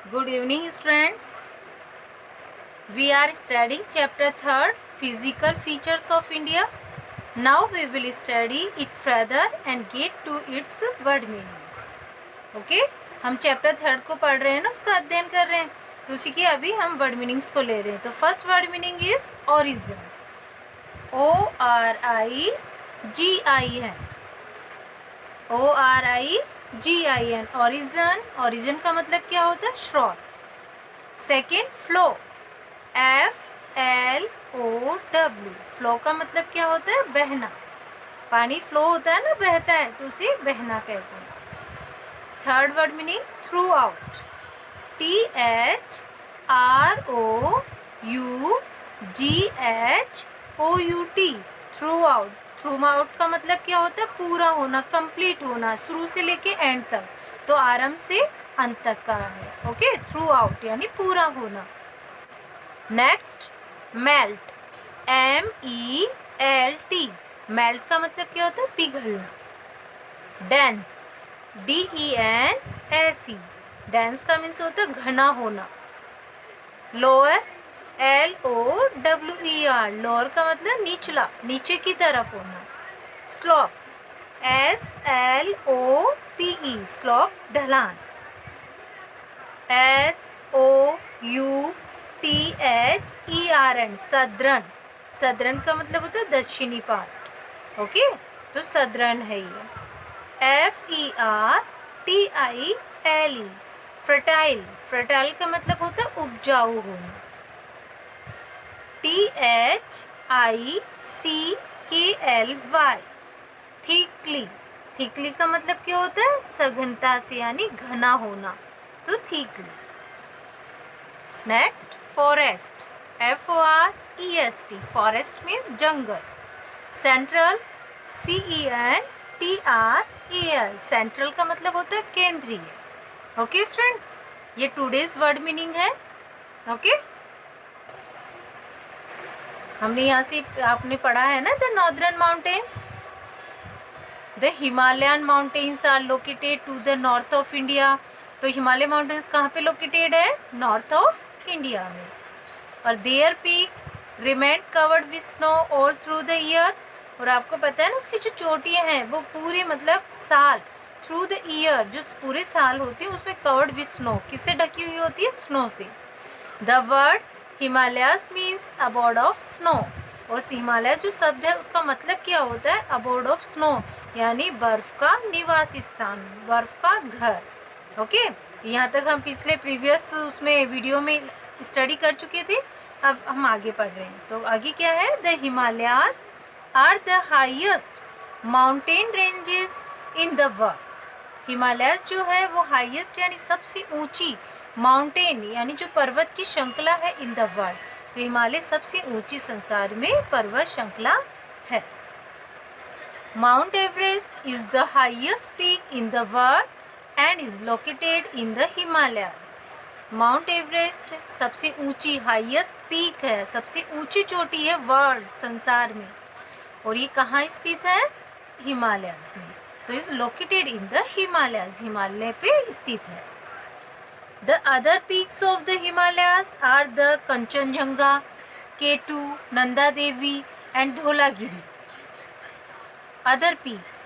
Good evening, students. We are studying chapter 3rd, Physical Features of India. Now we will study it further and get to its word meanings. Okay? हम chapter 3rd को पढ़ रहे हैं ना, उसका अध्ययन कर रहे हैं, तो उसी की अभी हम वर्ड मीनिंग्स को ले रहे हैं. तो first word meaning is origin. ORIGIN. ORIGIN. Origin. Origin का मतलब क्या होता है? स्रोत. Second, flow. FLOW. फ्लो का मतलब क्या होता है? बहना. पानी फ्लो होता है ना, बहता है, तो उसे बहना कहते हैं. Third word meaning through out. THROUGHOUT. Through out. Through out का मतलब क्या होता है? पूरा होना, कंप्लीट होना, शुरू से लेके एंड तक. तो आरंभ से अंत तक का है. ओके, थ्रू आउट यानी पूरा होना. Next, melt. MELT. मेल्ट का मतलब क्या होता है? पिघलना. डेंस. DENSE. डेंस का मीन्स होता है घना होना. लोअर. LOWER. लोअर का मतलब निचला, नीचे की तरफ होना. स्लोप. SLOPE. स्लोप, ढलान. SOUTHERN. सदरन. सदरन का मतलब होता है दक्षिणी पार्ट. ओके, तो सदरन है ये. FERTILE. फर्टाइल. फर्टाइल का मतलब होता है उपजाऊ होना. THICKLY. थिकली. थिकली का मतलब क्या होता है? सघनता से यानी घना होना, तो thickly. Next, forest. FOREST. Forest में जंगल. सेंट्रल. CENTRAL. सेंट्रल का मतलब होता है केंद्रीय. ओके स्टूडेंट्स, ये टुडेज वर्ड मीनिंग है. ओके, हमने यहाँ से आपने पढ़ा है ना, the northern mountains. The Himalayan mountains are located to the north of India. तो हिमालय माउंटेन्स कहाँ पे लोकेटेड है? नॉर्थ ऑफ इंडिया में. और their peaks remain covered with snow all through the year. और आपको पता है ना, उसकी जो चोटियाँ हैं वो पूरी मतलब साल, थ्रू द ईयर, जो पूरे साल होती है उसमें कवर्ड विथ स्नो. किससे ढकी हुई होती है? स्नो से. The word Himalayas means abode of snow. और हिमालय जो शब्द है उसका मतलब क्या होता है? अबोर्ड ऑफ स्नो, यानी बर्फ का निवास स्थान, बर्फ का घर. ओके, यहाँ तक हम पिछले प्रीवियस उसमें वीडियो में स्टडी कर चुके थे. अब हम आगे पढ़ रहे हैं. तो आगे क्या है? The Himalayas are the highest mountain ranges in the world. Himalayas जो है वो हाईएस्ट यानी सबसे ऊंची माउंटेन यानी जो पर्वत की श्रृंखला है इन द वर्ल्ड. तो हिमालय सबसे ऊंची संसार में पर्वत श्रृंखला है. Mount Everest is the highest peak in the world and is located in the Himalayas. Mount Everest सबसे ऊंची, हाईएस्ट पीक है, सबसे ऊंची चोटी है वर्ल्ड, संसार में. और ये कहाँ स्थित है? हिमालयास में. तो is located in the Himalayas, Himalaya पे स्थित है. The other peaks of the Himalayas are the Kanchenjunga, K2, Nanda Devi and Dholagiri. Other peaks,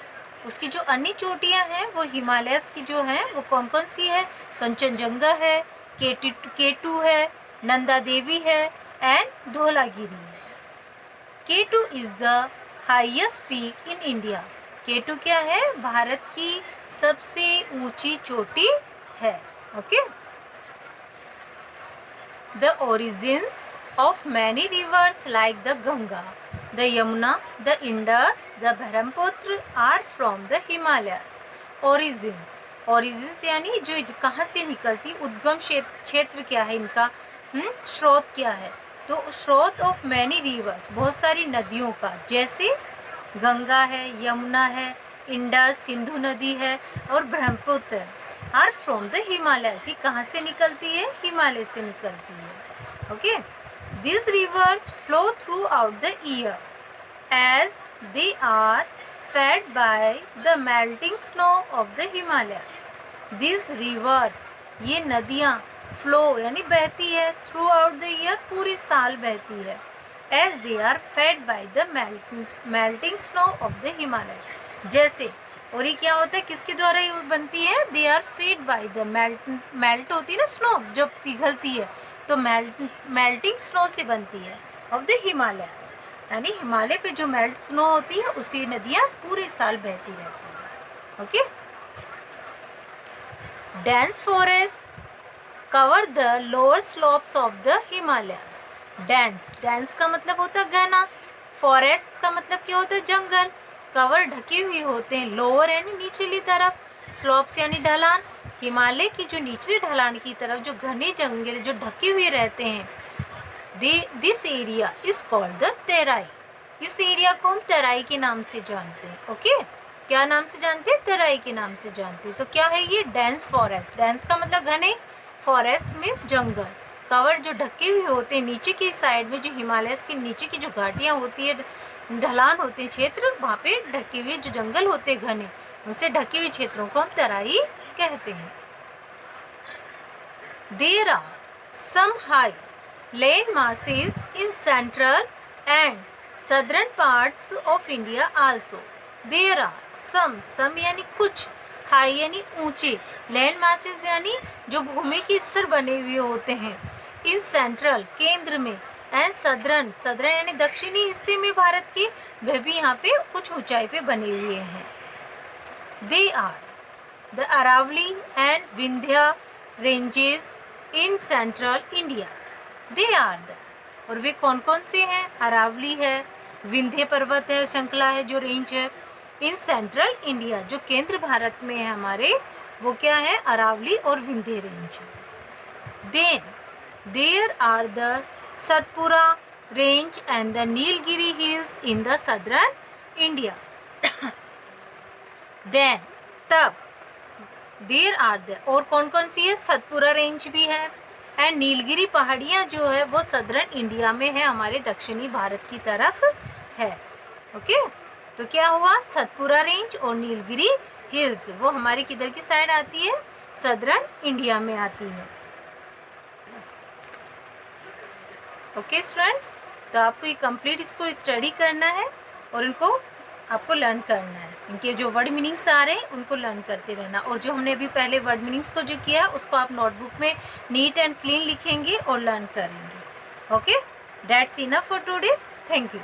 उसकी जो अन्य चोटियाँ हैं वो हिमालयस की जो हैं वो कौन कौन सी है? कंचनजंगा है, K2 है, नंदा देवी है एंड धौलागिरी है. K2 is the highest peak in India. K2 क्या है? भारत की सबसे ऊंची चोटी है. Okay. The origins of many rivers like the Ganga, the Yamuna, the Indus, the Brahmaputra are from the Himalayas. Origins. Origins यानी जो कहाँ से निकलती, उद्गम क्षेत्र क्या है इनका, स्रोत क्या है? तो स्रोत ऑफ मैनी रिवर्स, बहुत सारी नदियों का, जैसे गंगा है, यमुना है, इंडस सिंधु नदी है और Brahmaputra are from the Himalayas. ये कहाँ से निकलती है? हिमालय से निकलती है. Okay, this rivers flow throughout the year as they are fed by the melting snow of the Himalayas. This rivers, ये नदियाँ फ्लो यानी बहती है, थ्रू आउट द ईयर पूरी साल बहती है, as they are fed by the melting snow of the Himalaya. जैसे, और ये क्या होता है, किसके द्वारा ये बनती है, they are fed by the melt होती है ना स्नो जो पिघलती है, तो मेल्टिंग स्नो से बनती है ऑफ द हिमालयस, यानी हिमालय पे जो मेल्ट स्नो होती है उसी नदियाँ पूरे साल बहती रहती हैं। Okay, dense forest cover the lower slopes of the Himalayas. Dense का मतलब होता है घना, फॉरेस्ट का मतलब क्या होता है, जंगल। कवर ढके हुए होते हैं, लोअर यानी निचली तरफ, स्लोप्स यानी ढलान, हिमालय की जो निचली ढलान की तरफ जो घने जंगल जो ढके हुए रहते हैं, this area is called the Terai. इस एरिया को हम तेराई के नाम से जानते हैं। ओके, क्या नाम से जानते हैं, तेराई के नाम से जानते हैं। तो क्या है ये, डेंस फॉरेस्ट। डेंस का मतलब घने, फॉरेस्ट में जंगल, कवर जो ढके हुए होते हैं नीचे की साइड में, जो हिमालय के नीचे की जो घाटियाँ होती है, ढलान होते हैं क्षेत्र, वहाँ पे ढके हुए जो जंगल होते हैं घने, उनसे ढके हुए क्षेत्रों को हम तराई कहते हैं। There are some highland masses in central and southern parts of India also. There are some यानी कुछ, हाई यानी ऊंचे, लैंड masses यानी जो भूमि के स्तर बने हुए होते हैं, इन सेंट्रल केंद्र में, एंड सदर्न यानी दक्षिणी हिस्से में भारत के, वह भी यहाँ पे कुछ ऊंचाई पे बने हुए हैं। They are the Aravalli and Vindhya ranges in central India. They are the, और वे कौन कौन से हैं, अरावली है, विंध्य पर्वत है, श्रृंखला है जो रेंज है, इन सेंट्रल इंडिया जो केंद्र भारत में है हमारे, वो क्या है, अरावली और Vindhya range. Then there are the Satpura range and the Nilgiri hills in the southern India. Then तब, देयर आर द, और कौन कौन सी है, सतपुरा रेंज भी है, एंड नीलगिरी पहाड़ियाँ जो है वो सदर्न इंडिया में है, हमारे दक्षिणी भारत की तरफ है। ओके, तो क्या हुआ, सतपुरा रेंज और नीलगिरी हिल्स वो हमारी किधर की साइड आती है, सदर्न इंडिया में आती है। ओके स्टूडेंट्स, तो आपको ये कंप्लीट इसको स्टडी करना है और इनको आपको लर्न करना है। इनके जो वर्ड मीनिंग्स आ रहे हैं उनको लर्न करते रहना, और जो हमने अभी पहले वर्ड मीनिंग्स को जो किया उसको आप नोटबुक में नीट एंड क्लीन लिखेंगे और लर्न करेंगे। Okay, that's enough for today. Thank you.